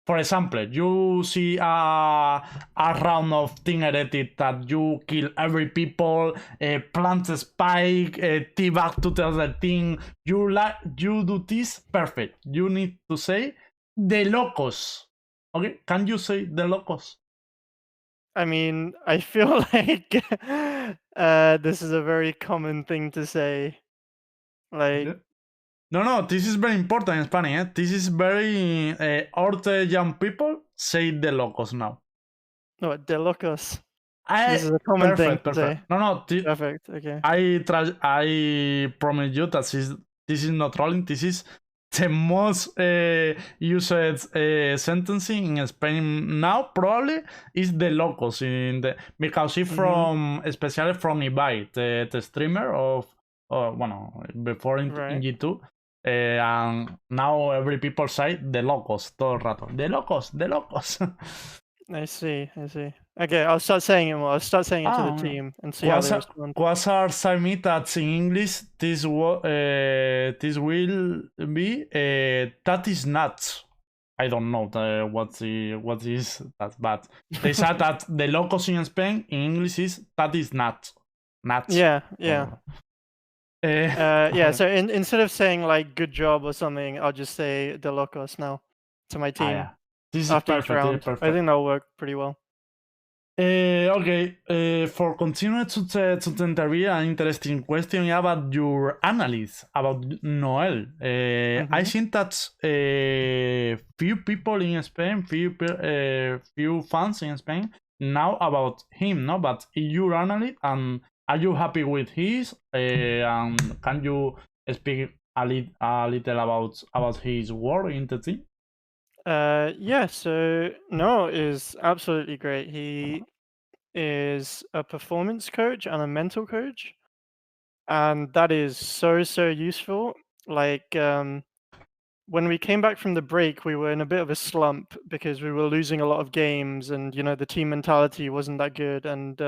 For example, you see a round of Team Heretics that you kill every people, plant a spike, T-Bag to the team. You do this perfect. You need to say de locos. Okay, can you say de locos? I mean, I feel like this is a very common thing to say. Like, yeah. No, this is very important in Spanish. Eh? This is very orte young people say de locos now. No, de locos. This is a common thing to say. No, perfect. Okay. I promise you that this is not trolling. This is the most used sentencing in Spain now. Probably is de locos because it's from especially from Ibai, the streamer of before in G2. And now every people say de locos todo el rato. De locos. I see. Okay, I'll start saying it more. I'll start saying it to the team and see how they respond. Quasar said me that in English this will be that is nuts. I don't know what is that, but they said that the locos in Spain in English is that is nuts. Yeah. So instead of saying like good job or something, I'll just say de locos now to my team. Yeah. This is perfect. I think that'll work pretty well. Okay, for continuing to the interview, an interesting question about your analysis about Noel. I think that few people in Spain, few fans in Spain know about him, no? But your analyst, and are you happy with his? And can you speak a little about his work in the team? Yeah, so Noah is absolutely great. He is a performance coach and a mental coach, and that is so useful. Like when we came back from the break, we were in a bit of a slump because we were losing a lot of games, and the team mentality wasn't that good, and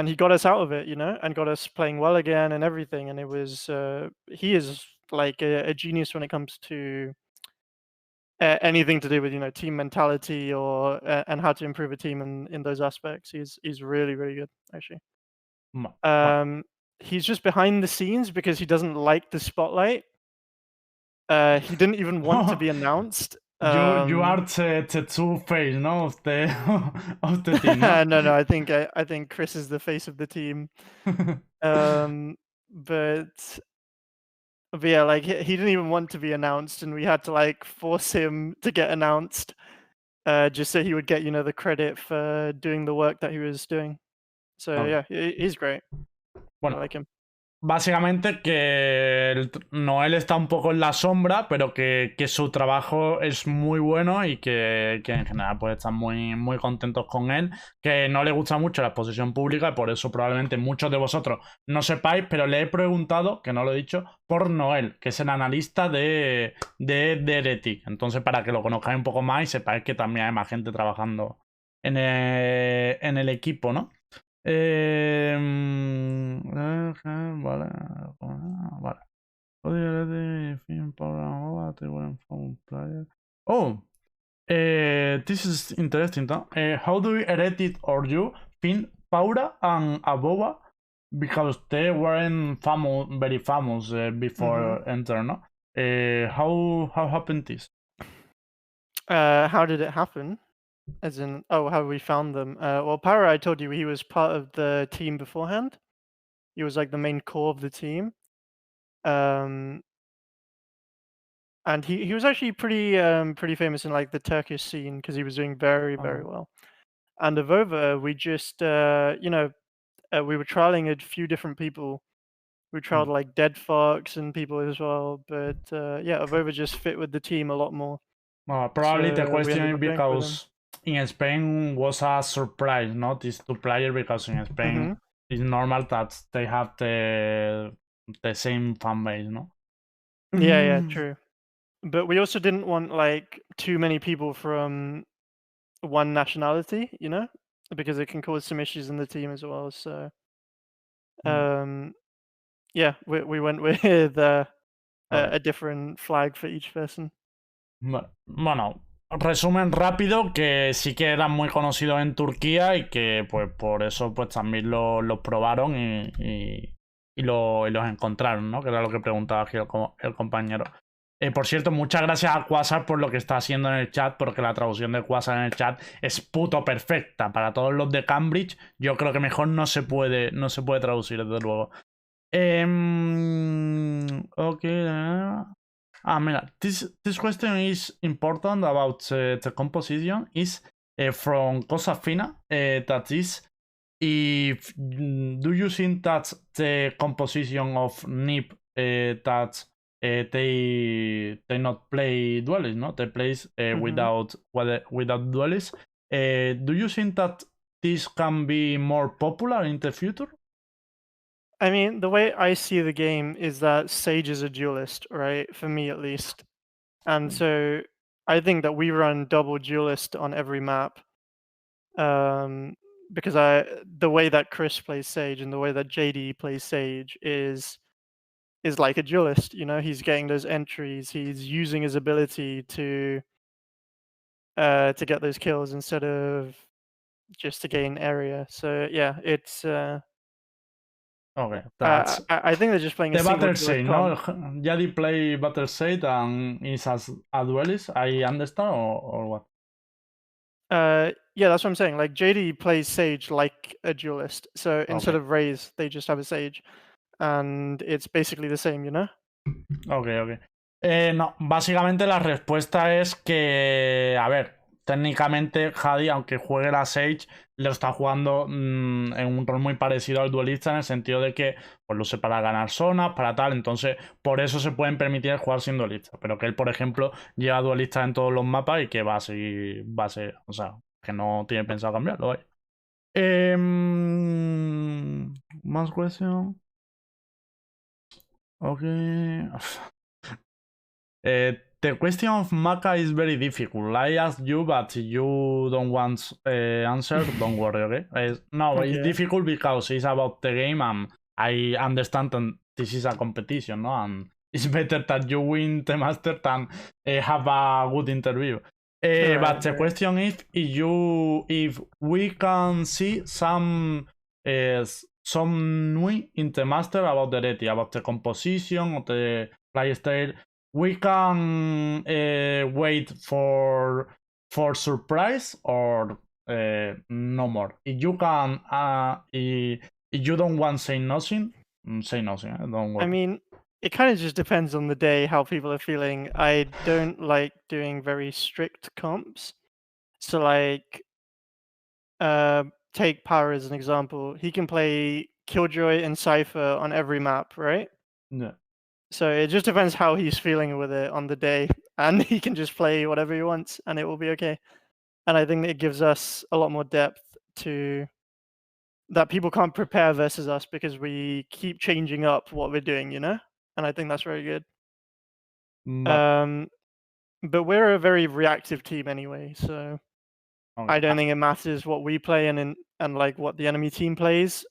he got us out of it, and got us playing well again and everything. And it was he is like a genius when it comes to anything to do with team mentality or and how to improve a team in those aspects. He's really good actually. Well, He's just behind the scenes because he doesn't like the spotlight. He didn't even want to be announced. You are the two face, no, of the of the team, no? No, I think Chris is the face of the team. Um, but yeah, like he didn't even want to be announced, and we had to like force him to get announced, just so he would get the credit for doing the work that he was doing. So Okay. yeah, he's great. I Bueno, like him. básicamente que Noel está un poco en la sombra, pero que su trabajo es muy bueno y que en general pues están muy contentos con él, que no le gusta mucho la exposición pública y por eso probablemente muchos de vosotros no sepáis, pero le he preguntado, que no lo he dicho, por Noel, que es el analista de Heretics. Entonces para que lo conozcáis un poco más y sepáis que también hay más gente trabajando en el equipo, ¿no? Vale, vale. Oh, this is interesting, no? How do you edit or you think Paula and Aboba, because they weren't very famous before enter, no? How happened this? How did it happen? As in, oh, how we found them. Well, Para, I told you he was part of the team beforehand. He was like the main core of the team. And he was actually pretty famous in like the Turkish scene because he was doing very well. And Avova, we just we were trialing a few different people. We trialed like Dead Fox and people as well, but yeah, Avova just fit with the team a lot more. Well, probably the So we question ended is up going with him. because in Spain was a surprise, not these two players, because in Spain it's normal that they have the same fan base, no? Yeah, true. But we also didn't want like too many people from one nationality, because it can cause some issues in the team as well. So yeah, we went with a different flag for each person. Bueno, resumen rápido, que sí que eran muy conocidos en Turquía y que pues por eso pues también los probaron y los encontraron, ¿no? Que era lo que preguntaba aquí el compañero. Por cierto, muchas gracias a Quasar por lo que está haciendo en el chat, porque la traducción de Quasar en el chat es puto perfecta. Para todos los de Cambridge, yo creo que mejor no se puede traducir, desde luego. Ok. Mira, this question is important about the composition. Is from Cosa Fina. That is, if do you think that the composition of NIP that they not play duelists, no? They plays without duelists. Do you think that this can be more popular in the future? I mean, the way I see the game is that Sage is a duelist, right? For me, at least. And so I think that we run double duelist on every map. Because the way that Chris plays Sage and the way that JD plays Sage is like a duelist. He's getting those entries. He's using his ability to get those kills instead of just to gain area. So yeah, it's. Okay, that's I think they're just playing a the single Battle duelist Shade, no? comp. Jadi play Battle Shade and is as a duelist, I understand, or what? Yeah, that's what I'm saying. Like JD plays Sage like a duelist, so instead Ok, of Raze, they just have a Sage, and it's basically the same, you know? ok, ok. No, básicamente la respuesta es que, a ver, técnicamente Hadi, aunque juegue la Sage, lo está jugando en un rol muy parecido al duelista en el sentido de que pues, lo usa para ganar zonas, para tal, entonces por eso se pueden permitir jugar sin duelista, pero que él, por ejemplo, lleva duelistas en todos los mapas y que va a seguir, o sea, que no tiene pensado cambiarlo, vaya. Más cuestión. Okay. The question of Maka is very difficult. I asked you, but you don't want answer. Don't worry, okay? No, it's Okay. difficult because it's about the game, and I understand that this is a competition, no? And it's better that you win the master than have a good interview. But Right, the right. question is, if we can see some new in the master about the reti, about the composition of the playstyle. We can wait for surprise or no more. If you can, if you don't want say nothing, say nothing. Don't I worry. mean, it kind of just depends on the day how people are feeling. I don't like doing very strict comps. So like take Power as an example. He can play Killjoy and Cypher on every map, right? Yeah. So it just depends how he's feeling with it on the day, and he can just play whatever he wants, and it will be okay. And I think that it gives us a lot more depth to that people can't prepare versus us because we keep changing up what we're doing, you know? And I think that's very good. But But we're a very reactive team anyway, so okay. I don't think it matters what we play and like what the enemy team plays.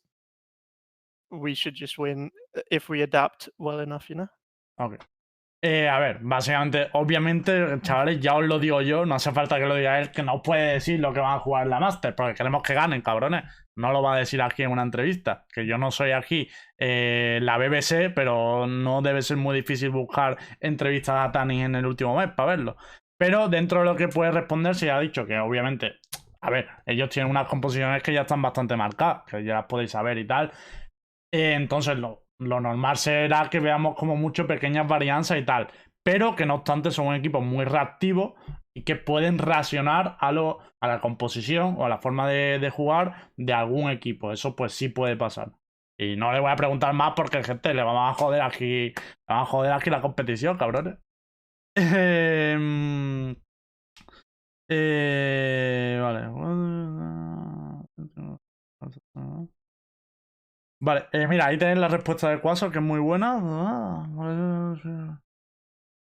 We should just win if we adapt well enough, you know? Okay. A ver, básicamente, obviamente, chavales, ya os lo digo yo, no hace falta que lo diga él, que no puede decir lo que van a jugar en la Master, porque queremos que ganen, cabrones. No lo va a decir aquí en una entrevista, que yo no soy aquí la BBC, pero no debe ser muy difícil buscar entrevistas a Tanizhq en el último mes para verlo. Pero dentro de lo que puede responder, se ha dicho que obviamente, a ver, ellos tienen unas composiciones que ya están bastante marcadas, que ya las podéis saber y tal. Entonces, lo normal será que veamos como mucho pequeñas varianzas y tal. Pero que no obstante son un equipo muy reactivo y que pueden reaccionar a la composición o a la forma de jugar de algún equipo. Eso pues sí puede pasar. Y no le voy a preguntar más porque, gente, le vamos a joder aquí. Le vamos a joder aquí la competición, cabrones. Vale. Vale, mira, ahí tenéis la respuesta de Quasar, que es muy buena.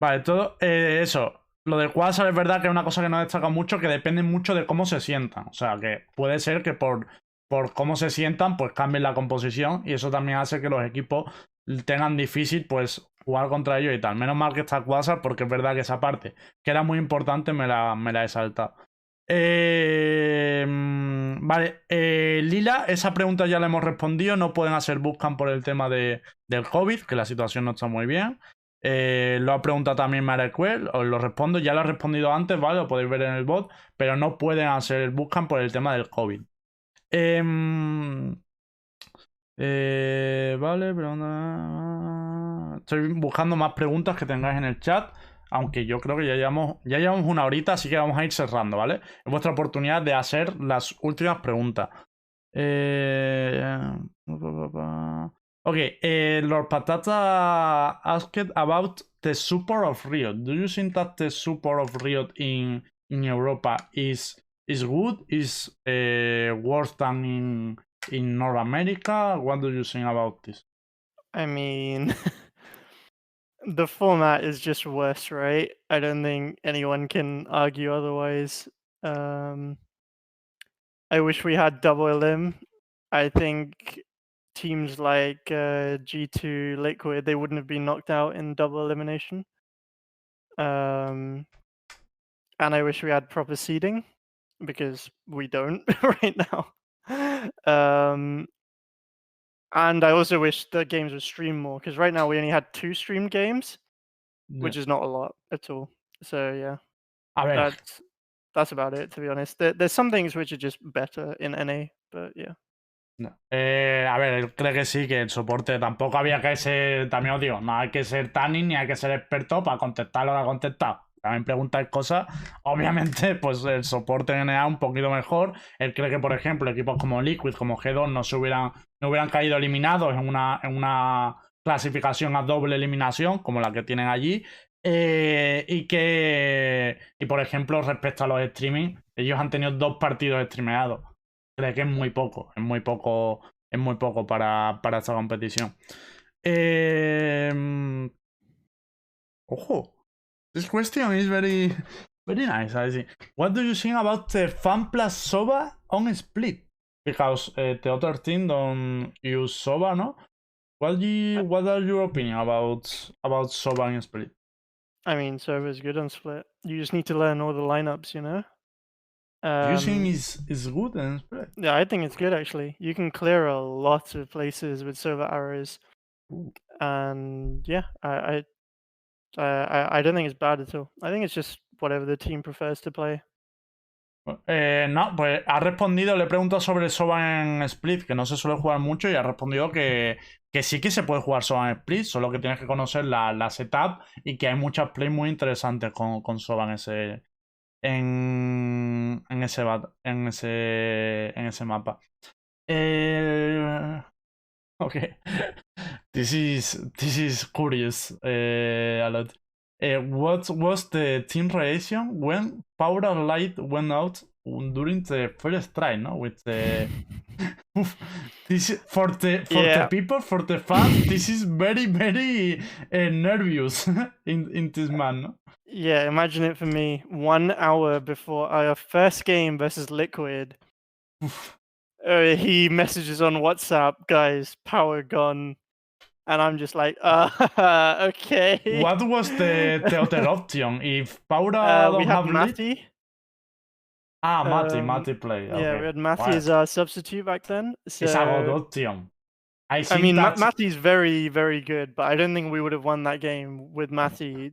Vale, todo eso. Lo de Quasar es verdad que es una cosa que no destaca mucho, que depende mucho de cómo se sientan. O sea, que puede ser que por cómo se sientan, pues cambien la composición. Y eso también hace que los equipos tengan difícil, pues, jugar contra ellos y tal. Menos mal que está Quasar, porque es verdad que esa parte, que era muy importante, me la he saltado. Vale, Lila, esa pregunta ya la hemos respondido. No pueden hacer bootcamp por el tema del COVID, que la situación no está muy bien. Lo ha preguntado también Marecuel, os lo respondo. Ya lo he respondido antes, ¿vale? Lo podéis ver en el bot, pero no pueden hacer el bootcamp por el tema del COVID. Vale, pregunta. Estoy buscando más preguntas que tengáis en el chat. Aunque yo creo que ya llevamos una horita, así que vamos a ir cerrando, ¿vale? Es vuestra oportunidad de hacer las últimas preguntas. Okay, Lord Patata asked about the support of Riot. Do you think that the support of Riot in Europa is good? Is worse than in North America? What do you think about this? I mean, the format is just worse, right? I don't think anyone can argue otherwise. I wish we had double elim. I think teams like G2 Liquid, they wouldn't have been knocked out in double elimination. And I wish we had proper seeding because we don't right now. And I also wish the games were streamed more because right now we only had 2 streamed games, which is not a lot at all. So yeah, A ver, that's that's about it, to be honest. There's some things which are just better in NA, but yeah. No. A ver, él cree que sí, que el soporte tampoco había que ser, también os digo, no hay que ser tanning ni hay que ser experto para contestar lo que ha contestado. También preguntáis cosas, obviamente, pues el soporte en NA un poquito mejor. Él cree que, por ejemplo, equipos como Liquid, como G2, no hubieran caído eliminados en una clasificación a doble eliminación, como la que tienen allí. Y por ejemplo, respecto a los streaming, ellos han tenido 2 partidos streameados. Creo que es muy poco para esta competición. Ojo, this question is very, very nice, I see. What do you think about the Fan plus Soba on Split? Because the other team don't use Soba, no? What are your opinion about Soba on Split? I mean, Soba is good on Split. You just need to learn all the lineups, you know? Do you think is good on Split? Yeah, I think it's good actually. You can clear a lot of places with Soba arrows. Ooh. And yeah, I don't think it's bad at all. I think it's just whatever the team prefers to play. No, pues ha respondido, le he preguntado sobre Soba en Split, que no se suele jugar mucho, y ha respondido que sí que se puede jugar Soba en Split, solo que tienes que conocer la setup y que hay muchas plays muy interesantes con Soba en ese mapa. Okay. This is curious a lot. What was the team reaction when power light went out during the first try? No, with the this for the people, for the fans, this is very nervous in this man. No? Yeah, imagine it for me. 1 hour before our first game versus Liquid, he messages on WhatsApp, guys, power gone. And I'm just like, okay. What was the other option? If Paura we don't have have Matty. Matty play. Yeah, okay. we had Matty as our substitute back then. So, it's a good option. I mean, Matty's very, very good, but I don't think we would have won that game with Matty.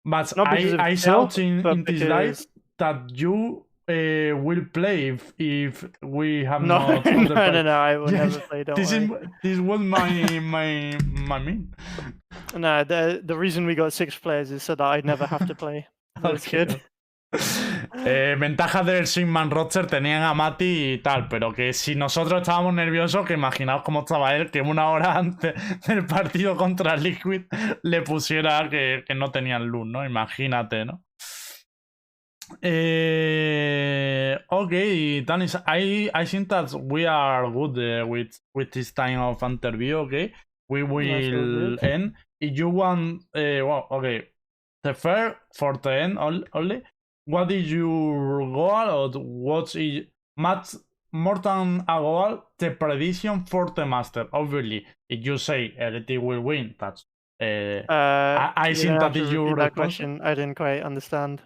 But not I saw in this live that you will play if we have no, no, I will never play. Don't worry. This was my mean. No, the reason we got 6 players is so that I'd never have to play. That's good. Ventajas del Sigman roster tenían a Mati y tal, pero que si nosotros estábamos nerviosos, que imaginaos cómo estaba él, que 1 hora antes del partido contra Liquid le pusiera que no tenían luz, ¿no? Imagínate, ¿no? Okay, Tanizhq, I think that we are good with this time of interview. Okay, we will end. If you want, well, okay, the fair for the end only. What is your goal, or what is much more than a goal? The prediction for the master. Obviously, if you say Heretic will win, that's. I think that is your question. I didn't quite understand.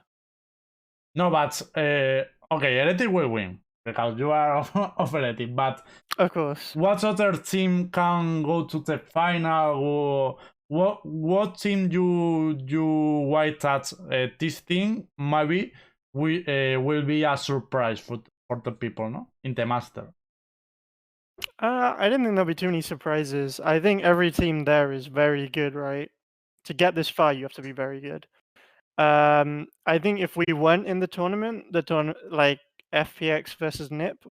No, but okay, Heretic will win because you are of Heretic. But of course, what other team can go to the final? What team you white that this thing maybe will be a surprise for the people, no? In the master. I didn't think there'll be too many surprises. I think every team there is very good, right? To get this far, you have to be very good. I think if we weren't in the tournament, like FPX versus NIP